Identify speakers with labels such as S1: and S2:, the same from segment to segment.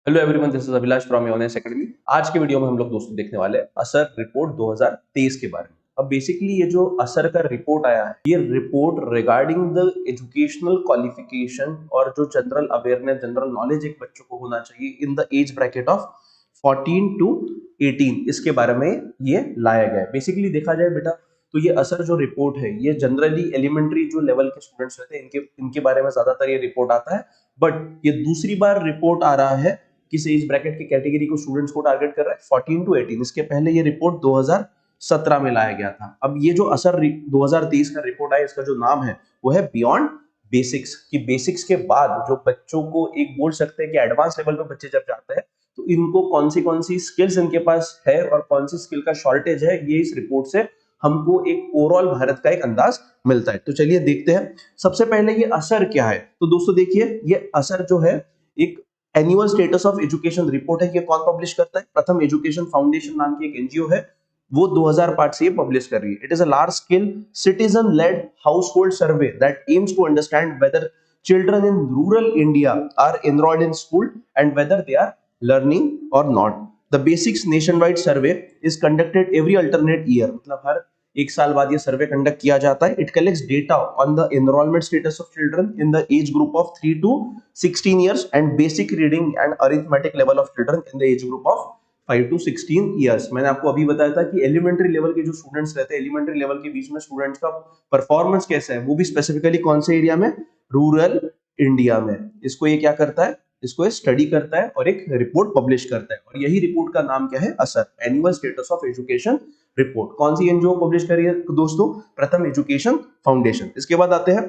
S1: Hello everyone, this is Abhilash from योनेस academy. आज के वीडियो में हम लोग दोस्तों देखने वाले हैं असर रिपोर्ट 2023 के बारे में। अब बेसिकली ये जो असर का रिपोर्ट आया है, ये report regarding the educational qualification और जो जनरल अवेयरनेस, जनरल नॉलेज एक बच्चों को होना चाहिए in the age bracket of 14 to 18, इसके बारे में ये लाया गया है। बेसिकली देखा जाए बेटा, तो ये असर जो रिपोर्ट है, ये जनरली एलिमेंट्री जो लेवल के स्टूडेंट्स रहते हैं इनके बारे में ज्यादातर ये रिपोर्ट आता है। बट ये दूसरी बार रिपोर्ट आ रहा है किस एज ब्रैकेट की कैटेगरी को स्टूडेंट्स को टारगेट कर रहा है, 14 टू 18। इसके पहले ये रिपोर्ट 2017 में लाया गया था। अब ये जो असर 2023 का रिपोर्ट है, इसका जो नाम है वो है बियॉन्ड बेसिक्स। कि बेसिक्स के बाद जो बच्चों को एक बोल सकते हैं कि एडवांस लेवल पे बच्चे जब जाते हैं तो इनको कौन सी स्किल्स इनके पास है और कौन सी स्किल का शॉर्टेज है, ये इस रिपोर्ट से हमको एक ओवरऑल भारत का एक अंदाज मिलता है। तो चलिए देखते हैं। सबसे पहले ये असर क्या है, तो दोस्तों देखिए, ये असर जो है एक annual status of education report है। ये कौन पब्लिश करता है? प्रथम एजुकेशन फाउंडेशन नाम की एक एनजीओ है, वो 2005 से ये पब्लिश कर रही है। It is a large scale citizen led household survey that aims to understand whether children in rural India are enrolled in school and whether they are learning or not. The basics nationwide survey is conducted every alternate year, मतलब हर एक साल बाद ये survey conduct किया जाता है। It collects data on the enrolment status of children in the age group of 3 to 16 years and basic reading and arithmetic level of children in the age group of 5 to 16 years। मैंने आपको अभी बताया था कि elementary level के जो students रहते हैं, एलिमेंट्री लेवल के बीच में स्टूडेंट्स का परफॉर्मेंस कैसा है, वो भी स्पेसिफिकली कौन से एरिया में, रूरल इंडिया में। इसको ये क्या करता है, इसको स्टडी करता है और एक रिपोर्ट पब्लिश करता है। और यही रिपोर्ट का नाम क्या है, असर, annual status of education report. कौन सी एनजीओ पब्लिश करी है दोस्तों? प्रथम एजुकेशन फाउंडेशन। इसके बाद आते हैं,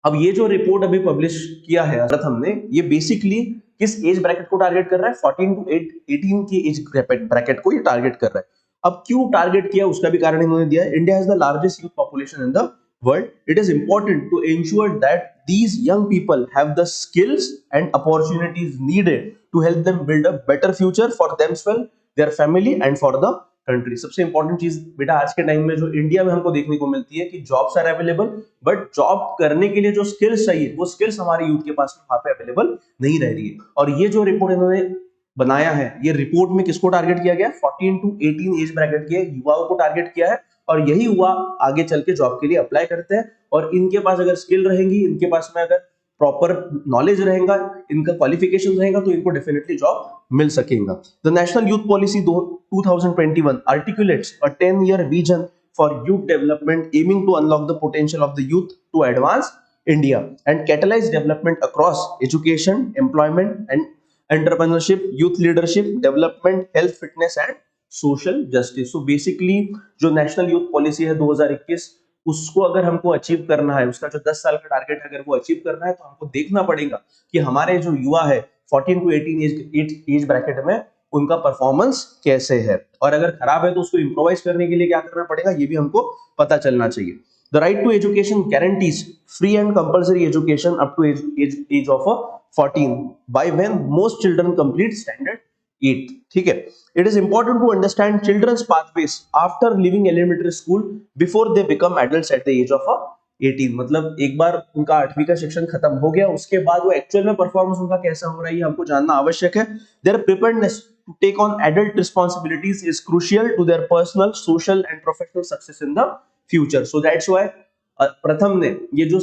S1: अब ये जो रिपोर्ट अभी पब्लिश किया है प्रथम ने, ये बेसिकली किस एज ब्रैकेट को टारगेट कर रहा है? 14 टू 18 की एज ब्रैकेट को ये टारगेट कर रहा है। अब क्यों टारगेट किया, उसका भी कारण इन्होंने दिया है। India has the largest youth population in the world. It is important to ensure that these young people have the skills and opportunities needed to help them build a better future for themselves, their family and for the country. सबसे important चीज बेटा आज के time में जो India में हमको देखने को मिलती है कि jobs are available, but job करने के लिए जो स्किल्स चाहिए वो स्किल्स हमारे यूथ के पास वहां पे अवेलेबल नहीं रह रही है। और ये जो रिपोर्ट इन्होंने बनाया है, ये रिपोर्ट में किसको टारगेट किया गया? 14 टू 18 एज ब्रैकेट के युवाओं को टारगेट किया है। और यही युवा आगे चल के जॉब के लिए अप्लाई करते हैं और इनके पास अगर स्किल रहेंगी, इनके पास में अगर प्रॉपर नॉलेज रहेगा, इनका क्वालिफिकेशन रहेगा, तो इनको डेफिनेटली जॉब मिल सकेगा। The national youth policy 2021 articulates a 10-year vision for youth development aiming to unlock the potential of the youth to advance India and catalyze development across education, employment and entrepreneurship, youth leadership, development, health, fitness and social justice. So basically जो national youth policy है 2021, उसको अगर हमको achieve करना है, उसका जो 10 साल का टारगेट है अगर वो अचीव करना है, तो हमको देखना पड़ेगा कि हमारे जो युवा है 14 टू 18 एज ब्रैकेट में उनका परफॉर्मेंस कैसे है। और अगर खराब है तो उसको इंप्रोवाइज करने के लिए क्या करना पड़ेगा, ये भी हमको पता चलना चाहिए। The right to education guarantees free and compulsory education up to age of 14 by when most children complete standard 8। ठीक है। It is important to understand children's pathways after leaving elementary school before they become adults at the age of 18। मतलब एक बार उनका 8वीं का शिक्षण खत्म हो गया, उसके बाद वो एक्चुअल में परफॉर्मेंस उनका कैसा हो रहा है, ये हमको जानना आवश्यक है। Their preparedness to take on adult responsibilities is crucial to their personal, social and professional success in the future. So that's why प्रथम ने ये जो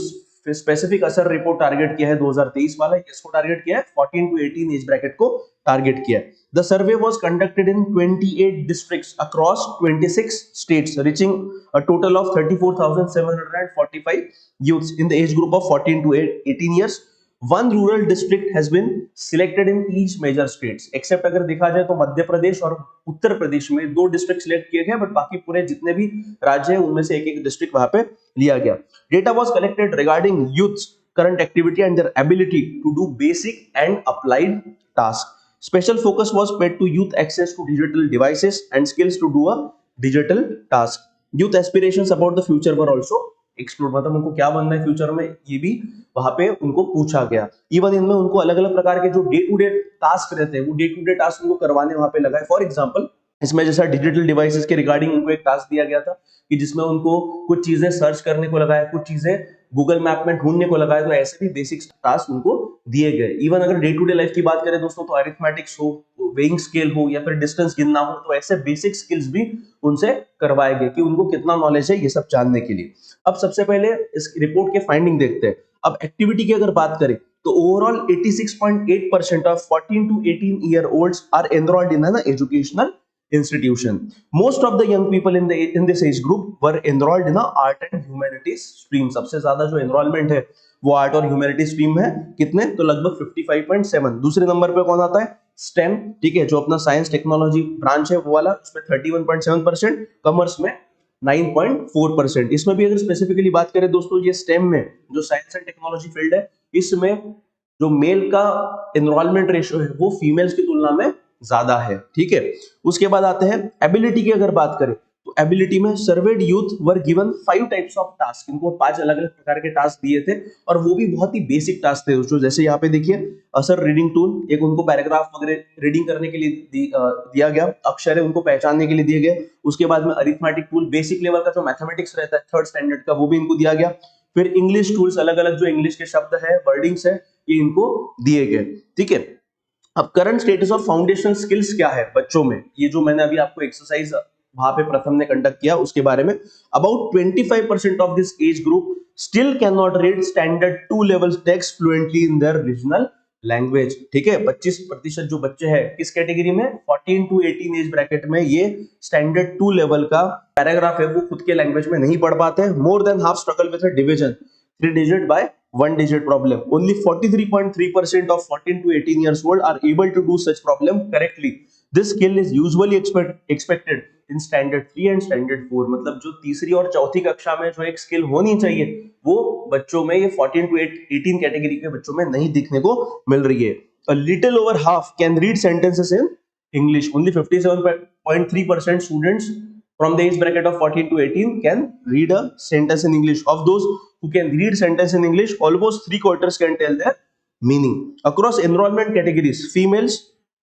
S1: स्पेसिफिक असर रिपोर्ट टारगेट किया है 2023 वाला, इसको टारगेट किया है 14 टू 18 एज ब्रैकेट को टारगेट किया है। The survey was conducted in 28 districts across 26 states, reaching a total of 34,745 youths in the age group of 14 to 18 years. One rural district has been selected in each major states, except अगर देखा जाए तो मध्य प्रदेश और उत्तर प्रदेश में 2 district select किए गए, but बाकी पूरे जितने भी राज्य हैं उनमें से एक डिस्ट्रिक्ट वहां पे लिया गया। Data was collected regarding youth's current activity and their ability to do basic and applied tasks. Special focus was paid to youth access to digital devices and skills to do a digital task. Youth aspirations about the future were also explored। मतलब उनको क्या बनना है future में, ये भी वहां पे उनको पूछा गया। इवन इनमें उनको अलग अलग प्रकार के जो डे टू डे टास्क रहते हैं, वो डे टू डे टास्क उनको करवाने वहां पे लगा है। फॉर एग्जाम्पल, इसमें जैसा डिजिटल डिवाइसेस के रिगार्डिंग उनको एक टास्क दिया गया था कि जिसमें उनको कुछ चीजें सर्च करने को लगा है, कुछ चीजें गूगल मैप में ढूंढने को लगा है, तो ऐसे भी बेसिक टास्क उनको दिए गए। इवन अगर डे टू डे लाइफ की बात करें दोस्तों, तो अरिथमेटिक्स हो, वेइंग स्केल हो, या फिर डिस्टेंस गिनना हो, तो ऐसे बेसिक स्किल्स भी उनसे करवाए गए कि उनको कितना नॉलेज है ये सब जानने के लिए। अब सबसे पहले इस रिपोर्ट के फाइंडिंग देखते हैं। अब एक्टिविटी की अगर बात करें तो overall 86.8% of 14 to 18 year olds are enrolled in an educational institution. Most of the young people in this age group were enrolled in a art and humanities stream. सबसे ज्यादा जो एनरोलमेंट है वो आर्ट और ह्यूमैनिटीज स्ट्रीम है, कितने, तो लगभग 55.7। दूसरे नंबर पे कौन आता है, स्टेम, ठीक है, जो अपना साइंस टेक्नोलॉजी ब्रांच है वो वाला, उसमें 31.7%, कॉमर्स में 9.4%। इसमें भी अगर स्पेसिफिकली बात करें दोस्तों, ये स्टेम में जो साइंस एंड टेक्नोलॉजी फील्ड है, इसमें जो मेल का एनरोलमेंट रेशियो है वो फीमेल्स की तुलना में ज्यादा है, ठीक है। उसके बाद आते हैं एबिलिटी की अगर बात करें, तो एबिलिटी में served youth were given 5 types of task. इनको 5 अलग अलग प्रकार के टास्क दिए थे, और वो भी बहुत ही बेसिक टास्क थे दोस्तों। जैसे यहाँ पे देखिए, असर रीडिंग टूल, एक उनको पैराग्राफ वगैरह रीडिंग करने के लिए दिया गया, अक्षर है उनको पहचानने के लिए दिए गए। उसके बाद में अरिथमेटिक टूल, बेसिक लेवल का जो मैथमेटिक्स रहता है 3rd स्टैंडर्ड का, वो भी इनको दिया गया। फिर इंग्लिश टूल्स, अलग अलग जो इंग्लिश के शब्द है, वर्डिंग्स है, ये इनको दिए गए, ठीक है। अब current status of foundational skills क्या है बच्चों में, ये जो मैंने अभी आपको एक्सरसाइज वहां पे प्रथम ने कंडक्ट किया उसके बारे में। About 25% of this age group still can not read standard 2 level text fluently in their regional language, ठीक है। 25% जो बच्चे हैं किस कैटेगरी में, 14 to 18 एज ब्रैकेट में, ये स्टैंडर्ड 2 लेवल का पैराग्राफ है वो खुद के लैंग्वेज में नहीं पढ़ पाते। More than half struggle with a division 3 digit by 1 digit problem. Only 43.3% of 14 to 18 years old are able to do such problem correctly. This skill is usually expected in standard 3 and standard 4. मतलब जो तीसरी और चौथी कक्षा में जो एक skill होनी चाहिए वो बच्चों में, ये 14 to 18 कैटेगरी के बच्चों में नहीं दिखने को मिल रही है। A little over half can read sentences in English. Only 57.3% students from the age bracket of 14 to 18 can read a sentence in English. Of those who can read sentence in English, almost 3/4 can tell their meaning. Across enrollment categories, females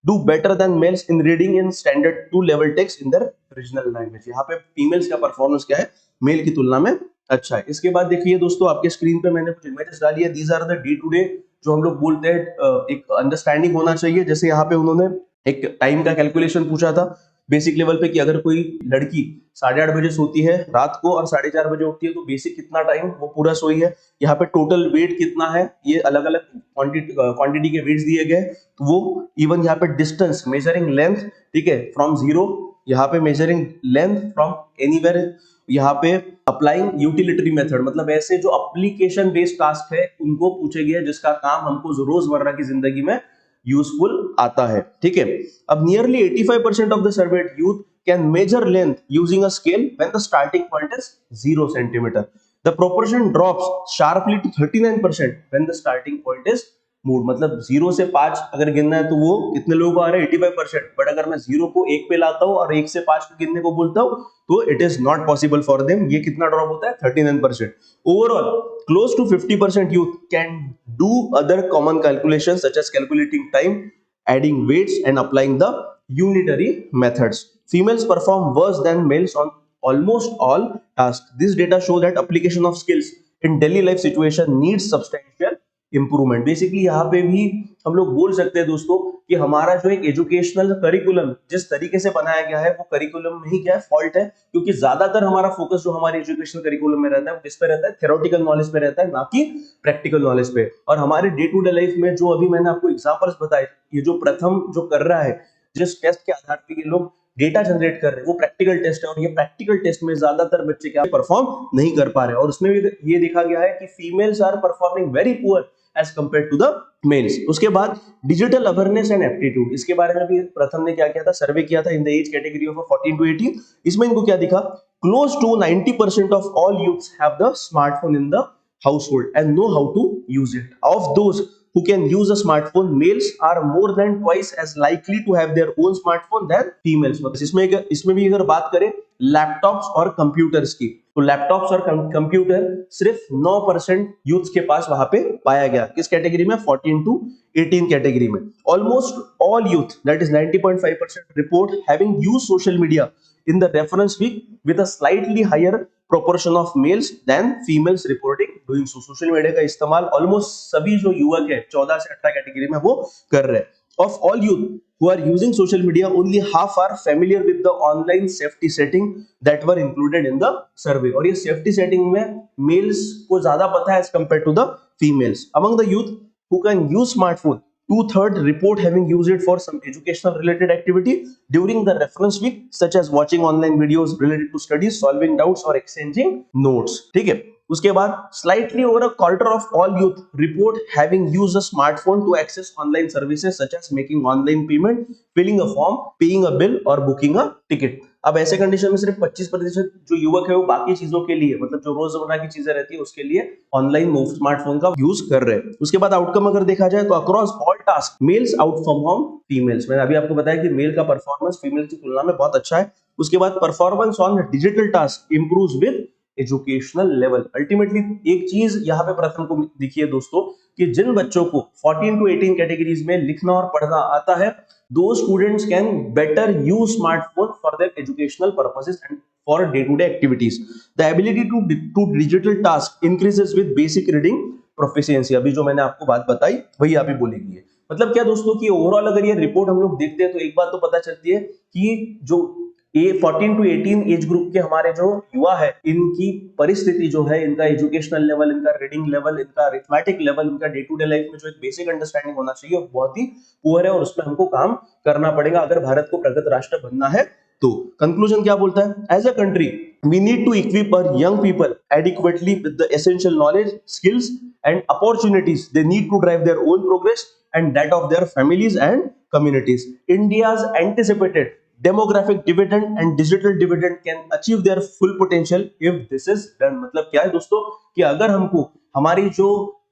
S1: do better than males in reading in standard 2 level text in their regional language. यहाँ पे females का performance क्या है mail की तुलना में अच्छा है। इसके बाद देखिए दोस्तों, आपके स्क्रीन पे मैंने कुछ इमेजेस डाली है। These are the day to day जो हम लोग बोलते हैं एक अंडरस्टैंडिंग होना चाहिए। जैसे यहाँ पे उन्होंने एक टाइम का कैलकुलेशन पूछा था बेसिक लेवल पे कि अगर कोई लड़की 8:30 बजे सोती है रात को और 4:30 बजे उठती है तो बेसिक कितना टाइम वो पूरा सोई है। यहाँ पे टोटल वेट कितना है, ये अलग अलग क्वांटिटी के वेट्स दिए गए, तो वो इवन यहाँ पे डिस्टेंस मेजरिंग लेंथ, ठीक है, फ्रॉम 0, यहाँ पे मेजरिंग लेंथ फ्रॉम एनीवेयर, यहाँ पे अप्लाइंग यूटिलिटरी मेथड, मतलब ऐसे जो एप्लीकेशन बेस्ड टास्क है उनको पूछे गए जिसका काम हमको रोजमर्रा की जिंदगी में यूजफुल आता है, ठीक है। अब nearly 85% of the surveyed youth can measure length using a scale when the starting point is 0 centimetre. The proportion drops sharply to 39% when the starting point is moved, मतलब 0 से 5 अगर गिनना है तो वो कितने लोगों को आ रहा है 85%, बट अगर मैं 0 को 1 पे लाता हूं और 1 से 5 को गिनने को बोलता हूं तो it is not possible for them. ये कितना ड्रॉप होता है 39%। Overall close to 50% youth can do other common calculations such as calculating time, adding weights and applying the unitary methods. Females perform worse than males on almost all tasks. This data show that application of skills in daily life situation needs substantial improvement. Basically यहाँ पे भी हम लोग बोल सकते हैं दोस्तों कि हमारा जो एक एजुकेशनल करिकुलम जिस तरीके से बनाया गया है वो करिकुलम में ही क्या है फॉल्ट है, क्योंकि ज्यादातर हमारा फोकस जो हमारे एजुकेशनल करिकुलम में रहता है वो किस पे रहता है, थ्योरेटिकल नॉलेज पे रहता है, ना कि प्रैक्टिकल नॉलेज पे। और हमारे डे टू डे लाइफ में जो अभी मैंने आपको एग्जांपल्स बताए, ये जो प्रथम जो कर रहा है जिस टेस्ट के आधार पे ये लोग डेटा जनरेट कर रहे हैं वो प्रैक्टिकल टेस्ट है, और ये प्रैक्टिकल टेस्ट में ज्यादातर बच्चे क्या परफॉर्म नहीं कर पा रहे, और उसमें भी ये देखा गया है कि females are performing very poor as compare to the males. उसके बाद डिजिटल अवेयरनेस एंड एप्टीट्यूड, इसके बारे में भी प्रथम ने क्या किया था, सर्वे किया था in the age category of 14 to 18। इसमें इनको क्या दिखा, close to 90% of all youths have the smartphone in the household and know how to use it. Of those who can use a smartphone, males are more than twice as likely to have their own smartphone than females. इसमें भी अगर बात करें laptops और computers की, तो laptops और computer सिर्फ 9% यूथ के पास वहां पे पाया गया। किस कैटेगरी में, 14 to 18 कैटेगरी में। Almost all youth that is 90.5% report having used social media in the reference week with a slightly higher proportion of males than females reporting doing so. Social media का इस्तेमाल almost सभी जो युवक है 14 से 18 category में वो कर रहे हैं। Of all youth who are using social media, only half are familiar with the online safety setting that were included in the survey। और ये safety setting में males को ज्यादा पता है as compared to the females। Among the youth who can use smartphone, 2/3 report having used it for some educational related activity during the reference week, such as watching online videos related to studies, solving doubts or exchanging notes। ठीक है, उसके बाद slightly over a quarter of all youth report having used a smartphone to access online services such as making online payment, filling a form, paying a bill or booking a ticket। अब ऐसे condition में सिर्फ 25% जो युवक है वो बाकी चीजों के लिए, मतलब जो रोजमर्रा की चीजें रहती है उसके लिए ऑनलाइन स्मार्टफोन का यूज कर रहे हैं। उसके बाद आउटकम अगर देखा जाए तो across all task males outperform females. मैंने अभी आपको बताया कि मेल का परफॉर्मेंस फीमेल की तुलना में बहुत अच्छा है। उसके बाद performance on digital task improves with educational level. Ultimately एक चीज यहाँ पे प्रथम को दिखिए दोस्तों कि जिन बच्चों को 14 to 18 कैटेगरीज में लिखना और पढ़ना आता है, those students can better use smartphone for their educational purposes and for day-to-day activities। The ability to digital task increases with basic reading proficiency। अभी जो मैंने आपको बात बताई वही आप ही बोलेंगे। मतलब क्या दोस्तों कि ओवरऑल अगर ये रिपोर्ट हम लोग देखते हैं तो एक बात तो पता चलती है कि जो ये 14 to 18 एज ग्रुप के हमारे जो युवा है, इनकी परिस्थिति जो है, इनका एजुकेशनल लेवल, इनका रीडिंग लेवल, इनका अरिथमेटिक लेवल, इनका डे टू डे लाइफ में जो एक बेसिक अंडरस्टैंडिंग होना चाहिए वो बहुत ही पुअर है और उसमें हमको काम करना पड़ेगा अगर भारत को प्रगत राष्ट्र बनना है तो। कंक्लूजन क्या बोलता है? As a country we need to equip our young people adequately with the essential knowledge, skills and opportunities they need to drive their own progress and that of their families and communities। India's anticipated demographic dividend and digital dividend can achieve their full potential if this is done। मतलब क्या है दोस्तों कि अगर हमको हमारी जो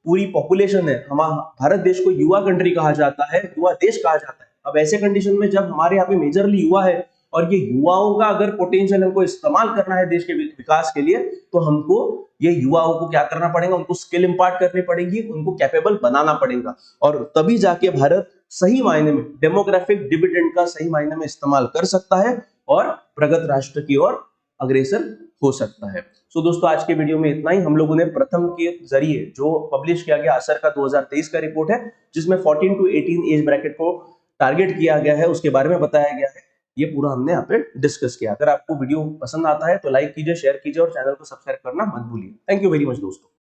S1: पूरी पॉपुलेशन है, हमारा भारत देश को युवा कंट्री कहा जाता है, युवा देश कहा जाता है। अब ऐसे कंडीशन में जब हमारे यहाँ पे मेजरली युवा है और ये युवाओं का अगर पोटेंशियल हमको इस्तेमाल करना है देश के विकास के लिए, तो हमको ये युवाओं को क्या करना पड़ेगा? उनको स्किल इंपार्ट करनी पड़ेगी, उनको कैपेबल बनाना पड़ेगा और तभी जाके भारत सही मायने में डेमोग्राफिक डिविडेंड का सही मायने में इस्तेमाल कर सकता है और प्रगत राष्ट्र की ओर अग्रसर हो सकता है। सो दोस्तों आज के वीडियो में इतना ही। हम लोगों ने प्रथम के जरिए जो पब्लिश किया गया असर का 2023 का रिपोर्ट है, जिसमें 14 to 18 एज ब्रैकेट को टारगेट किया गया है, उसके बारे में बताया गया है। ये पूरा हमने यहाँ पे डिस्कस किया। अगर आपको वीडियो पसंद आता है तो लाइक कीजिए, शेयर कीजिए और चैनल को सब्सक्राइब करना मत भूलिए। थैंक यू वेरी मच दोस्तों।